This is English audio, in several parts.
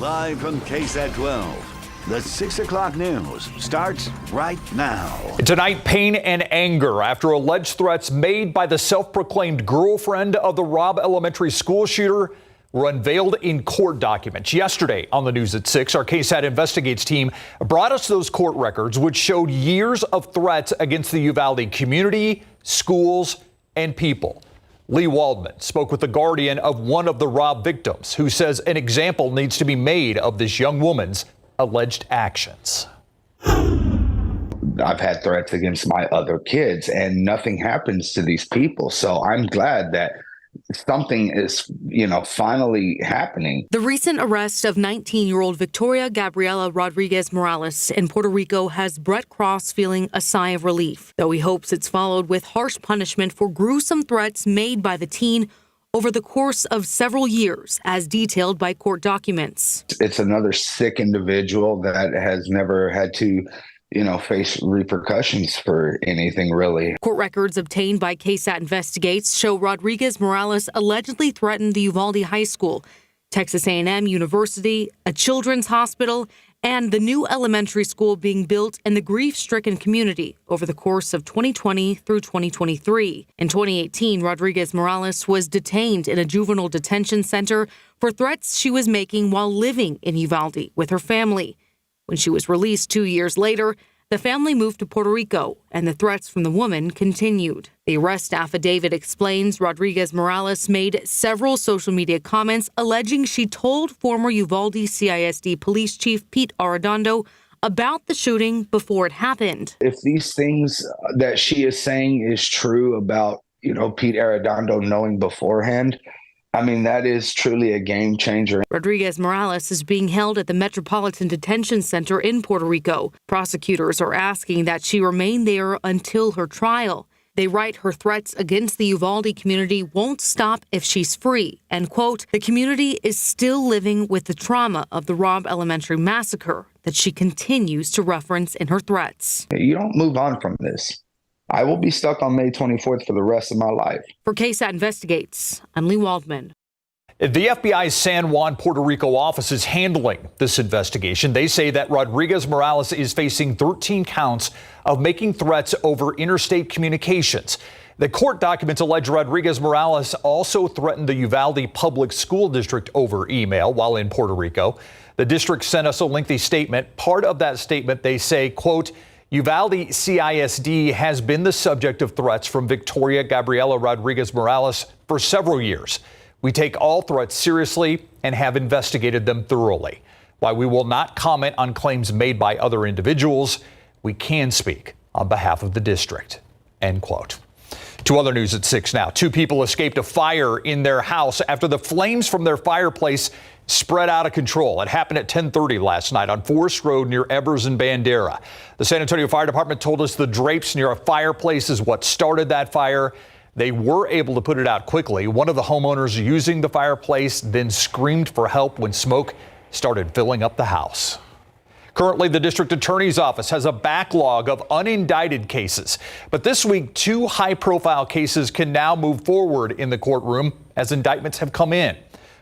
Live from KSAT 12, the 6 o'clock news starts right now. Tonight, pain and anger after alleged threats made by the self-proclaimed girlfriend of the Robb Elementary School shooter were unveiled in court documents. Yesterday on the news at 6, our KSAT Investigates team brought us those court records, which showed years of threats against the Uvalde community, schools, and people. Lee Waldman spoke with the guardian of one of the Robb victims, who says an example needs to be made of this young woman's alleged actions. I've had threats against my other kids, and nothing happens to these people. So I'm glad that something is, finally happening. The recent arrest of 19-year-old Victoria Gabriela Rodriguez Morales in Puerto Rico has Brett Cross feeling a sigh of relief, though he hopes it's followed with harsh punishment for gruesome threats made by the teen over the course of several years, as detailed by court documents. It's another sick individual that has never had to face repercussions for anything, really. Court records obtained by KSAT Investigates show Rodriguez Morales allegedly threatened the Uvalde High School, Texas A&M University, a children's hospital, and the new elementary school being built in the grief-stricken community over the course of 2020 through 2023. In 2018, Rodriguez Morales was detained in a juvenile detention center for threats she was making while living in Uvalde with her family. When she was released 2 years later, the family moved to Puerto Rico, and the threats from the woman continued. The arrest affidavit explains Rodriguez Morales made several social media comments alleging she told former Uvalde CISD police chief Pete Arredondo about the shooting before it happened. If these things that she is saying is true about, Pete Arredondo knowing beforehand, that is truly a game changer. Rodriguez Morales is being held at the Metropolitan Detention Center in Puerto Rico. Prosecutors are asking that she remain there until her trial. They write her threats against the Uvalde community won't stop if she's free. And, quote, the community is still living with the trauma of the Robb Elementary massacre that she continues to reference in her threats. You don't move on from this. I will be stuck on May 24th for the rest of my life. For KSAT Investigates, I'm Lee Waldman. The FBI's San Juan, Puerto Rico office is handling this investigation. They say that Rodriguez Morales is facing 13 counts of making threats over interstate communications. The court documents allege Rodriguez Morales also threatened the Uvalde Public School District over email while in Puerto Rico. The district sent us a lengthy statement. Part of that statement, they say, quote, Uvalde CISD has been the subject of threats from Victoria Gabriela Rodriguez Morales for several years. We take all threats seriously and have investigated them thoroughly. While we will not comment on claims made by other individuals, we can speak on behalf of the district, end quote. To other news at 6 now. 2 people escaped a fire in their house after the flames from their fireplace spread out of control. It happened at 10:30 last night on Forest Road near Evers and Bandera. The San Antonio Fire Department told us the drapes near a fireplace is what started that fire. They were able to put it out quickly. One of the homeowners using the fireplace then screamed for help when smoke started filling up the house. Currently, the district attorney's office has a backlog of unindicted cases. But this week, 2 high-profile cases can now move forward in the courtroom as indictments have come in.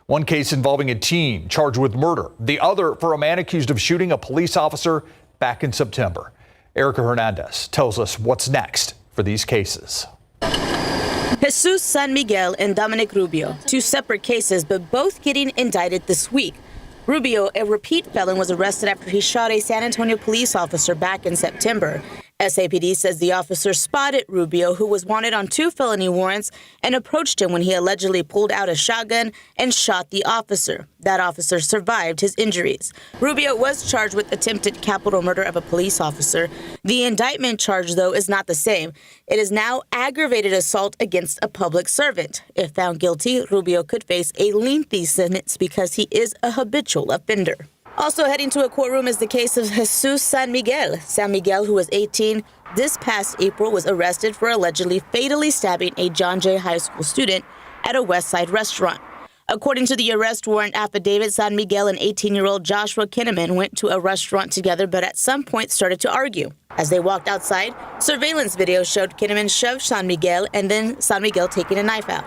One case involving a teen charged with murder. The other for a man accused of shooting a police officer back in September. Erica Hernandez tells us what's next for these cases. Jesus San Miguel and Dominic Rubio, 2 separate cases, but both getting indicted this week. Rubio, a repeat felon, was arrested after he shot a San Antonio police officer back in September. SAPD says the officer spotted Rubio, who was wanted on 2 felony warrants, and approached him when he allegedly pulled out a shotgun and shot the officer. That officer survived his injuries. Rubio was charged with attempted capital murder of a police officer. The indictment charge, though, is not the same. It is now aggravated assault against a public servant. If found guilty, Rubio could face a lengthy sentence because he is a habitual offender. Also heading to a courtroom is the case of Jesus San Miguel. San Miguel, who was 18, this past April was arrested for allegedly fatally stabbing a John Jay High School student at a West Side restaurant. According to the arrest warrant affidavit, San Miguel and 18-year-old Joshua Kinnaman went to a restaurant together, but at some point started to argue. As they walked outside, surveillance video showed Kinnaman shove San Miguel and then San Miguel taking a knife out.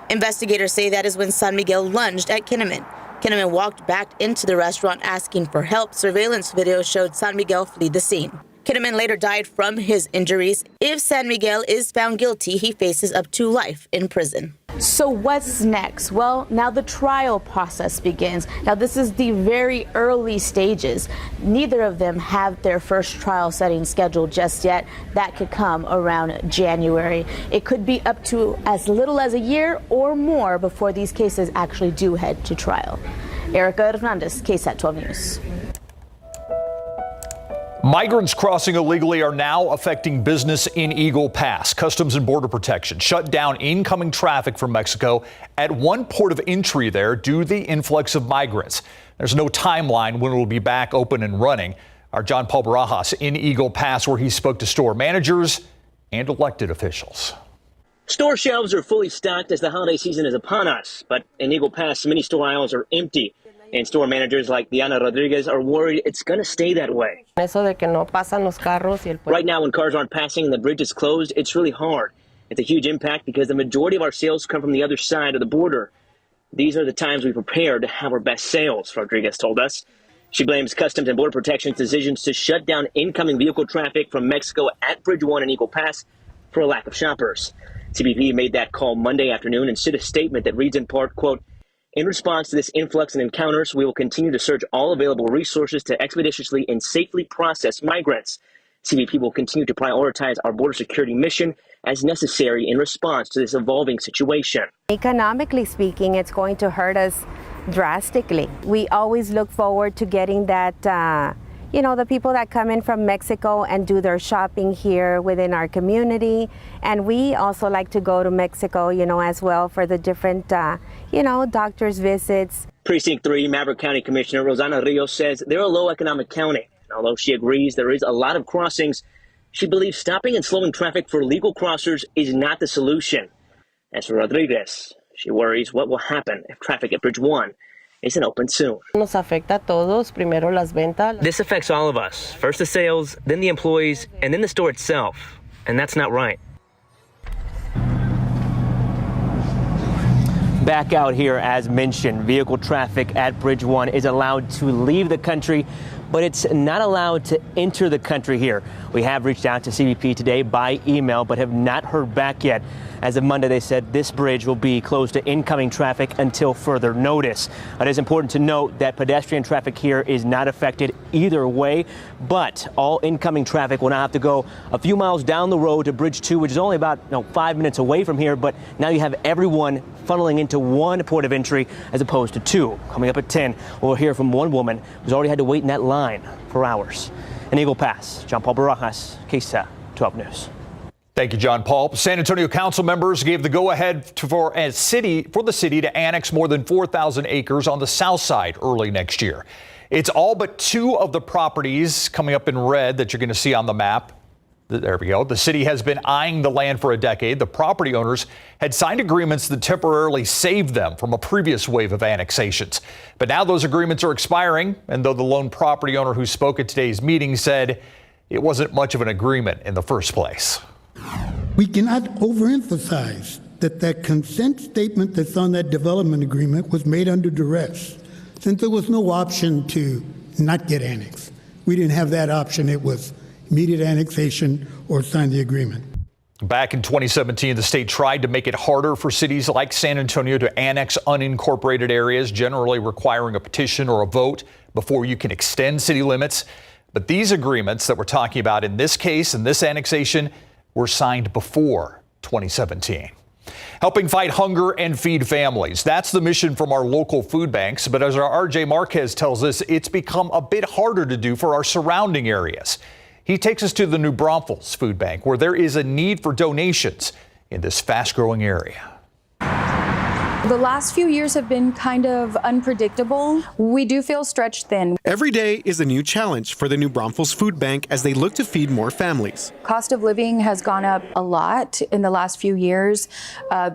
Investigators say that is when San Miguel lunged at Kinnaman. Kinnaman walked back into the restaurant asking for help. Surveillance video showed San Miguel flee the scene. Kinnaman later died from his injuries. If San Miguel is found guilty, he faces up to life in prison. So what's next? Well, now the trial process begins. Now this is the very early stages. Neither of them have their first trial setting scheduled just yet. That could come around January. It could be up to as little as a year or more before these cases actually do head to trial. Erica Hernandez, KSAT 12 News. Migrants crossing illegally are now affecting business in Eagle Pass. Customs and Border Protection shut down incoming traffic from Mexico at one port of entry there due to the influx of migrants. There's no timeline when it will be back open and running. Our John Paul Barajas in Eagle Pass, where he spoke to store managers and elected officials. Store shelves are fully stocked as the holiday season is upon us, but in Eagle Pass, many store aisles are empty. And store managers like Diana Rodriguez are worried it's going to stay that way. Right now, when cars aren't passing and the bridge is closed, it's really hard. It's a huge impact because the majority of our sales come from the other side of the border. These are the times we prepare to have our best sales, Rodriguez told us. She blames Customs and Border Protection's decisions to shut down incoming vehicle traffic from Mexico at Bridge 1 and Eagle Pass for a lack of shoppers. CBP made that call Monday afternoon and sent a statement that reads in part, quote, "In response to this influx and encounters, we will continue to search all available resources to expeditiously and safely process migrants. CBP will continue to prioritize our border security mission as necessary in response to this evolving situation." Economically speaking, it's going to hurt us drastically. We always look forward to getting that, the people that come in from Mexico and do their shopping here within our community. And we also like to go to Mexico, as well for the different, doctor's visits. Precinct 3 Maverick County Commissioner Rosana Rios says they're a low economic county. And although she agrees there is a lot of crossings, she believes stopping and slowing traffic for legal crossers is not the solution. As for Rodriguez, she worries what will happen if traffic at Bridge 1 isn't open soon. This affects all of us. First the sales, then the employees, and then the store itself. And that's not right. Back out here, as mentioned, vehicle traffic at Bridge 1 is allowed to leave the country, but it's not allowed to enter the country here. We have reached out to CBP today by email, but have not heard back yet. As of Monday, they said this bridge will be closed to incoming traffic until further notice. It is important to note that pedestrian traffic here is not affected either way, but all incoming traffic will now have to go a few miles down the road to Bridge 2, which is only about 5 minutes away from here, but now you have everyone funneling into one port of entry as opposed to two. Coming up at 10, we'll hear from one woman who's already had to wait in that line for hours. In Eagle Pass, John Paul Barajas, KSAT 12 News. Thank you, John Paul. San Antonio council members gave the go-ahead for the city to annex more than 4,000 acres on the south side early next year. It's all but two of the properties coming up in red that you're going to see on the map. There we go. The city has been eyeing the land for a decade. The property owners had signed agreements that temporarily saved them from a previous wave of annexations. But now those agreements are expiring, and though the lone property owner who spoke at today's meeting said it wasn't much of an agreement in the first place. We cannot overemphasize that consent statement that's on that development agreement was made under duress, since there was no option to not get annexed. We didn't have that option. It was immediate annexation or sign the agreement. Back in 2017, the state tried to make it harder for cities like San Antonio to annex unincorporated areas, generally requiring a petition or a vote before you can extend city limits. But these agreements that we're talking about in this case, in this annexation, were signed before 2017. Helping fight hunger and feed families. That's the mission from our local food banks. But as our RJ Marquez tells us, it's become a bit harder to do for our surrounding areas. He takes us to the New Braunfels Food Bank, where there is a need for donations in this fast-growing area. The last few years have been kind of unpredictable. We do feel stretched thin. Every day is a new challenge for the New Braunfels Food Bank as they look to feed more families. Cost of living has gone up a lot in the last few years.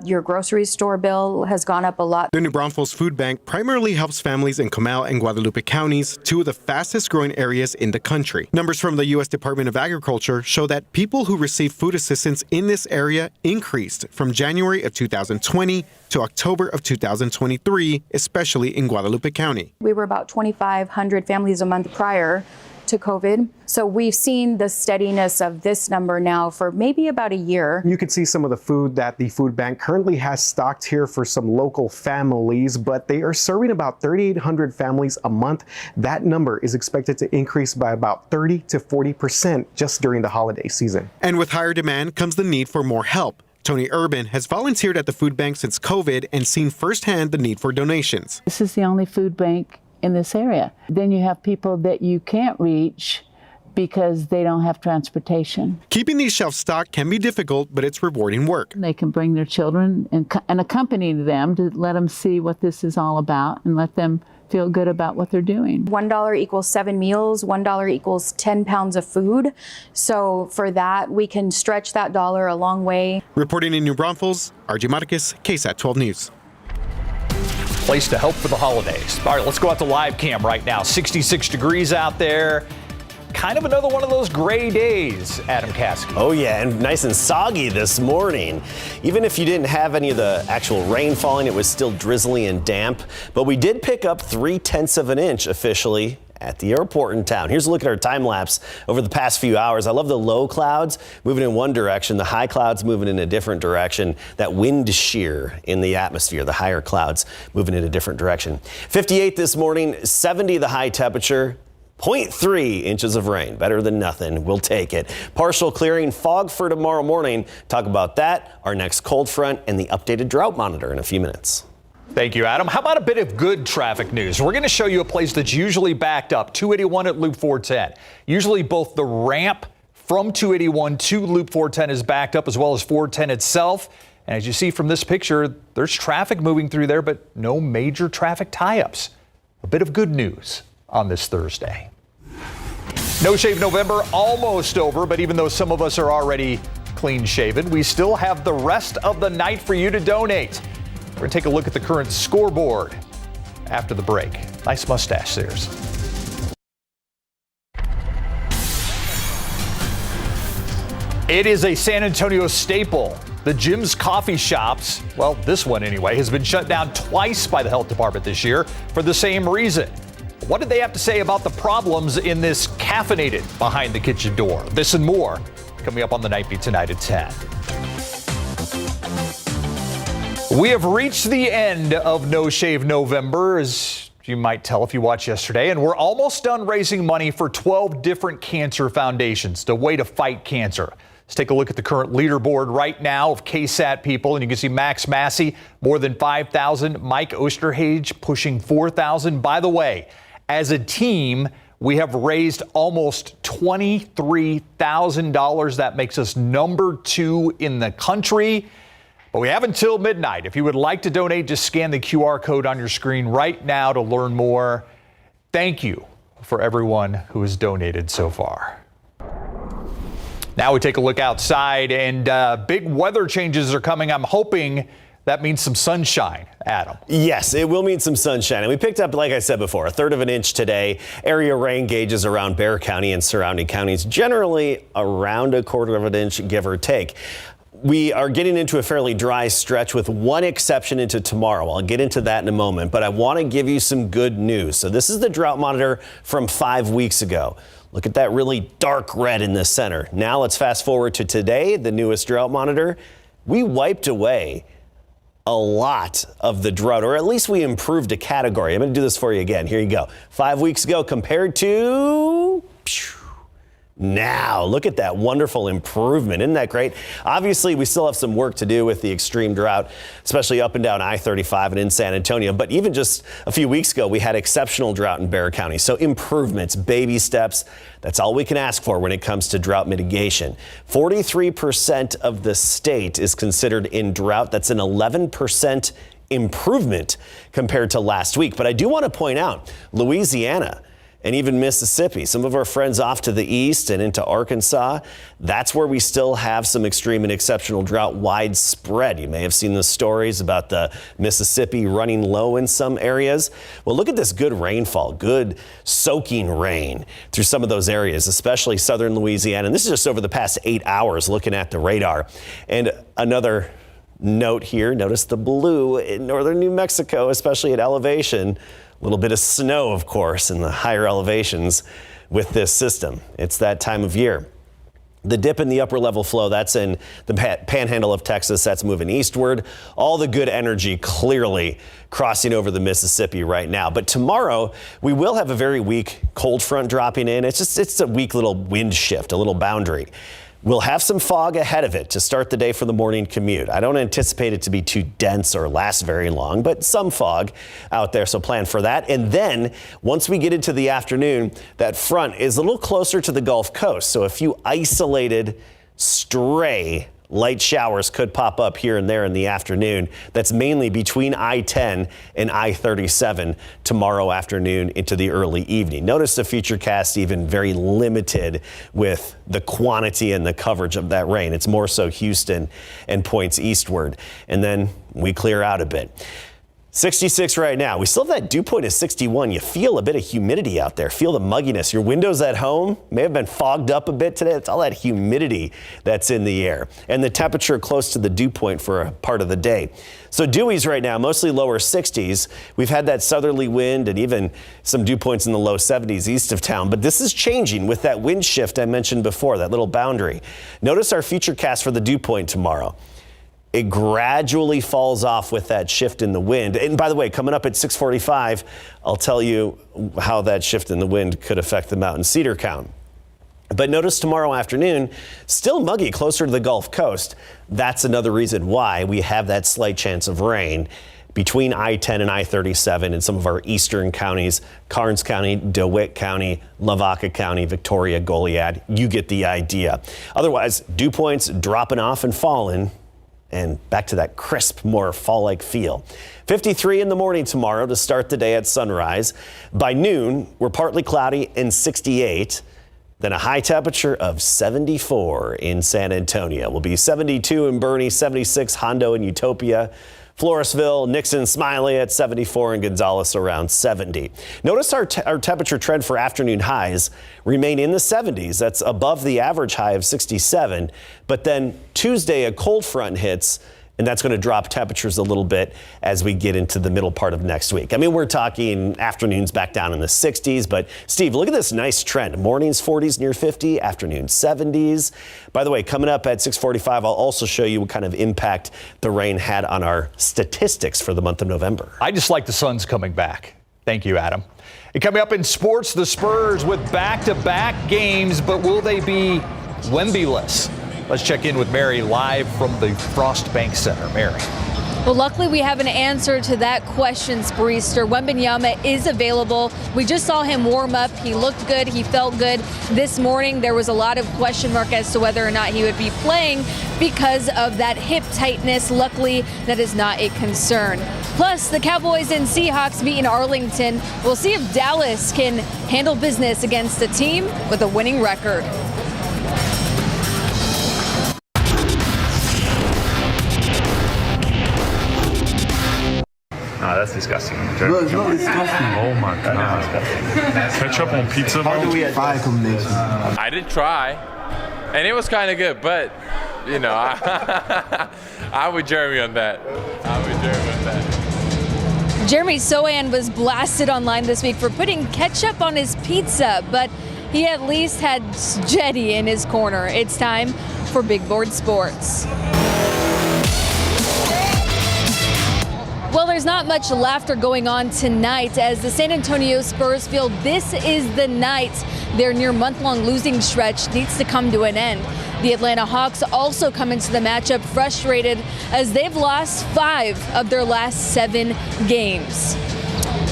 Your grocery store bill has gone up a lot. The New Braunfels Food Bank primarily helps families in Comal and Guadalupe counties, two of the fastest growing areas in the country. Numbers from the U.S. Department of Agriculture show that people who receive food assistance in this area increased from January of 2020 to October of 2023, especially in Guadalupe County. We were about 2,500 families a month prior to COVID. So we've seen the steadiness of this number now for maybe about a year. You can see some of the food that the food bank currently has stocked here for some local families, but they are serving about 3,800 families a month. That number is expected to increase by about 30 to 40% just during the holiday season. And with higher demand comes the need for more help. Tony Urban has volunteered at the food bank since COVID and seen firsthand the need for donations. This is the only food bank in this area. Then you have people that you can't reach because they don't have transportation. Keeping these shelves stocked can be difficult, but it's rewarding work. They can bring their children and accompany them to let them see what this is all about and let them feel good about what they're doing. $1 equals 7 meals, $1 equals 10 pounds of food. So for that, we can stretch that dollar a long way. Reporting in New Braunfels, RJ Marquez, KSAT 12 News. Place to help for the holidays. All right, let's go out to live cam right now. 66 degrees out there. Kind of another one of those gray days, Adam Caskey. Oh, yeah, and nice and soggy this morning. Even if you didn't have any of the actual rain falling, it was still drizzly and damp. But we did pick up 0.3 of an inch officially at the airport in town. Here's a look at our time lapse over the past few hours. I love the low clouds moving in one direction, the high clouds moving in a different direction. That wind shear in the atmosphere, the higher clouds moving in a different direction. 58 this morning, 70 the high temperature. 0.3 inches of rain, better than nothing. We'll take it. Partial clearing, fog for tomorrow morning. Talk about that, our next cold front, and the updated drought monitor in a few minutes. Thank you, Adam. How about a bit of good traffic news? We're going to show you a place that's usually backed up, 281 at Loop 410. Usually both the ramp from 281 to Loop 410 is backed up, as well as 410 itself. And as you see from this picture, there's traffic moving through there, but no major traffic tie-ups. A bit of good news on this Thursday. No Shave November almost over, but even though some of us are already clean shaven, we still have the rest of the night for you to donate. We're going to take a look at the current scoreboard after the break. Nice mustache, Sears. It is a San Antonio staple. The Jim's Coffee Shops, well, this one anyway, has been shut down twice by the health department this year for the same reason. What did they have to say about the problems in this caffeinated behind the kitchen door? This and more coming up on the Night Beat tonight at 10. We have reached the end of No Shave November, as you might tell if you watched yesterday, and we're almost done raising money for 12 different cancer foundations, the way to fight cancer. Let's take a look at the current leaderboard right now of KSAT people, and you can see Max Massey, more than 5,000, Mike Osterhage pushing 4,000. By the way, as a team, we have raised almost $23,000. That makes us number 2 in the country. But we have until midnight. If you would like to donate, just scan the QR code on your screen right now to learn more. Thank you for everyone who has donated so far. Now we take a look outside, and big weather changes are coming. I'm hoping that means some sunshine, Adam. Yes, it will mean some sunshine. And we picked up, like I said before, 1/3 of an inch today. Area rain gauges around Bexar County and surrounding counties, generally around 1/4 of an inch, give or take. We are getting into a fairly dry stretch with one exception into tomorrow. I'll get into that in a moment, but I want to give you some good news. So this is the drought monitor from 5 weeks ago. Look at that really dark red in the center. Now let's fast forward to today, the newest drought monitor. We wiped away a lot of the drought, or at least we improved a category. I'm going to do this for you again. Here you go. 5 weeks ago compared to now. Look at that wonderful improvement. Isn't that great? Obviously, we still have some work to do with the extreme drought, especially up and down I-35 and in San Antonio. But even just a few weeks ago, we had exceptional drought in Bexar County. So improvements, baby steps, that's all we can ask for when it comes to drought mitigation. 43% of the state is considered in drought. That's an 11% improvement compared to last week. But I do want to point out Louisiana and even Mississippi, some of our friends off to the east and into Arkansas, that's where we still have some extreme and exceptional drought widespread. You may have seen the stories about the Mississippi running low in some areas. Well, look at this good rainfall, good soaking rain through some of those areas, especially southern Louisiana. And this is just over the past 8 hours looking at the radar. And another note here. Notice the blue in northern New Mexico, especially at elevation. A little bit of snow, of course, in the higher elevations with this system. It's that time of year. The dip in the upper level flow, that's in the panhandle of Texas. That's moving eastward. All the good energy clearly crossing over the Mississippi right now. But tomorrow, we will have a very weak cold front dropping in. It's a weak little wind shift, a little boundary. We'll have some fog ahead of it to start the day for the morning commute. I don't anticipate it to be too dense or last very long, but some fog out there, so plan for that. And then once we get into the afternoon, that front is a little closer to the Gulf Coast, so a few isolated stray light showers could pop up here and there in the afternoon. That's mainly between I-10 and I-37 tomorrow afternoon into the early evening. Notice the futurecast even very limited with the quantity and the coverage of that rain. It's more so Houston and points eastward. And then we clear out a bit. 66 right now. We still have that dew point of 61. You feel a bit of humidity out there. Feel the mugginess. Your windows at home may have been fogged up a bit today. It's all that humidity that's in the air. And the temperature close to the dew point for a part of the day. So dewies right now, mostly lower 60s. We've had that southerly wind and even some dew points in the low 70s east of town. But this is changing with that wind shift I mentioned before, that little boundary. Notice our futurecast for the dew point tomorrow. It gradually falls off with that shift in the wind. And by the way, coming up at 6:45, I'll tell you how that shift in the wind could affect the mountain cedar count. But notice tomorrow afternoon, still muggy closer to the Gulf Coast. That's another reason why we have that slight chance of rain between I-10 and I-37 in some of our eastern counties, Karnes County, DeWitt County, Lavaca County, Victoria, Goliad. You get the idea. Otherwise, dew points dropping off and falling. And back to that crisp, more fall-like feel. 53 in the morning tomorrow to start the day at sunrise. By noon, we're partly cloudy and 68. Then a high temperature of 74 in San Antonio. Will be 72 in Boerne, 76 Hondo and Utopia. Floresville, Nixon, Smiley at 74, and Gonzales around 70. Notice our temperature trend for afternoon highs remain in the 70s. That's above the average high of 67. But then Tuesday, a cold front hits, and that's going to drop temperatures a little bit as we get into the middle part of next week. I mean, we're talking afternoons back down in the 60s, but Steve, look at this nice trend. Mornings 40s near 50, afternoons 70s. By the way, coming up at 6:45, I'll also show you what kind of impact the rain had on our statistics for the month of November. I just like the sun's coming back. Thank you, Adam. And coming up in sports, the Spurs with back-to-back games, but will they be Wemby-less? Let's check in with Mary live from the Frost Bank Center. Mary. Well, luckily we have an answer to that question, Spreester. Wembanyama is available. We just saw him warm up. He looked good. He felt good. This morning there was a lot of question mark as to whether or not he would be playing because of that hip tightness. Luckily, that is not a concern. Plus, the Cowboys and Seahawks meet in Arlington. We'll see if Dallas can handle business against a team with a winning record. Nah, that's disgusting. No, it's not disgusting. Oh my god. Ketchup on pizza, bro? How do we fire combination? I did try, and it was kind of good, but, you know, I'm with Jeremy on that. Jeremy Sohan was blasted online this week for putting ketchup on his pizza, but he at least had Jetty in his corner. It's time for Big Board Sports. Well, there's not much laughter going on tonight as the San Antonio Spurs feel this is the night their near month-long losing stretch needs to come to an end. The Atlanta Hawks also come into the matchup frustrated as they've lost 5 of their last 7 games.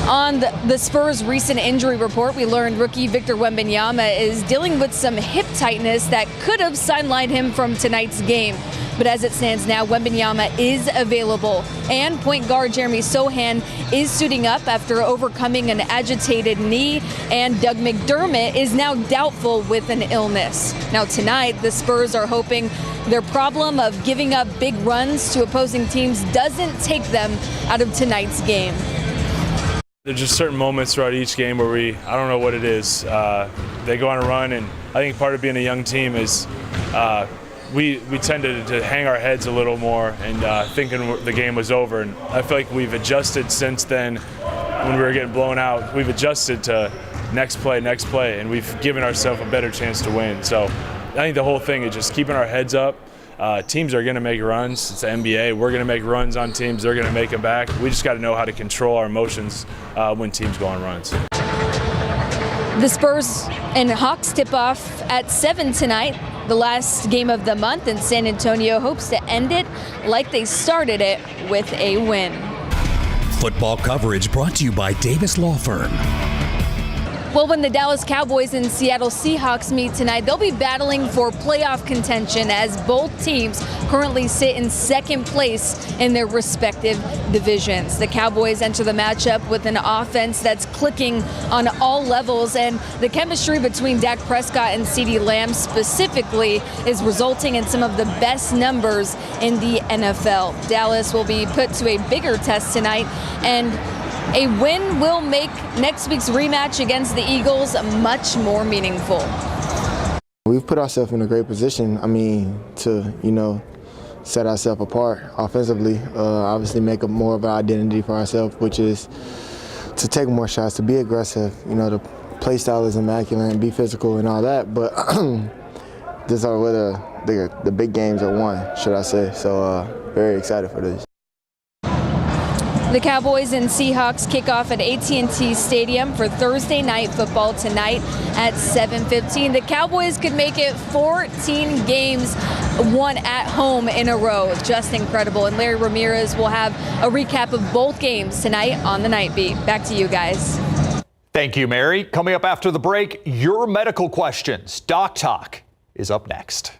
On the Spurs' recent injury report, we learned rookie Victor Wembanyama is dealing with some hip tightness that could have sidelined him from tonight's game. But as it stands now, Wembanyama is available, and point guard Jeremy Sohan is suiting up after overcoming an agitated knee, and Doug McDermott is now doubtful with an illness. Now tonight, the Spurs are hoping their problem of giving up big runs to opposing teams doesn't take them out of tonight's game. There's just certain moments throughout each game where I don't know what it is. They go on a run, and I think part of being a young team is we tended to hang our heads a little more and thinking the game was over. And I feel like we've adjusted since then. When we were getting blown out, we've adjusted to next play, and we've given ourselves a better chance to win. So I think the whole thing is just keeping our heads up. Teams are going to make runs. It's the NBA. We're going to make runs on teams. They're going to make them back. We just got to know how to control our emotions when teams go on runs. The Spurs and Hawks tip off at 7 tonight, the last game of the month, and San Antonio hopes to end it like they started it, with a win. Football coverage brought to you by Davis Law Firm. Well, when the Dallas Cowboys and Seattle Seahawks meet tonight, they'll be battling for playoff contention as both teams currently sit in second place in their respective divisions. The Cowboys enter the matchup with an offense that's clicking on all levels, and the chemistry between Dak Prescott and CeeDee Lamb specifically is resulting in some of the best numbers in the NFL. Dallas will be put to a bigger test tonight, and a win will make next week's rematch against the Eagles much more meaningful. We've put ourselves in a great position, to, set ourselves apart offensively, obviously make more of an identity for ourselves, which is to take more shots, to be aggressive. The play style is immaculate and be physical and all that, but these are where the big games are won, should I say. So very excited for this. The Cowboys and Seahawks kick off at AT&T Stadium for Thursday night football tonight at 7:15. The Cowboys could make it 14 games won at home in a row. Just incredible. And Larry Ramirez will have a recap of both games tonight on the Night Beat. Back to you guys. Thank you, Mary. Coming up after the break, your medical questions. Doc Talk is up next.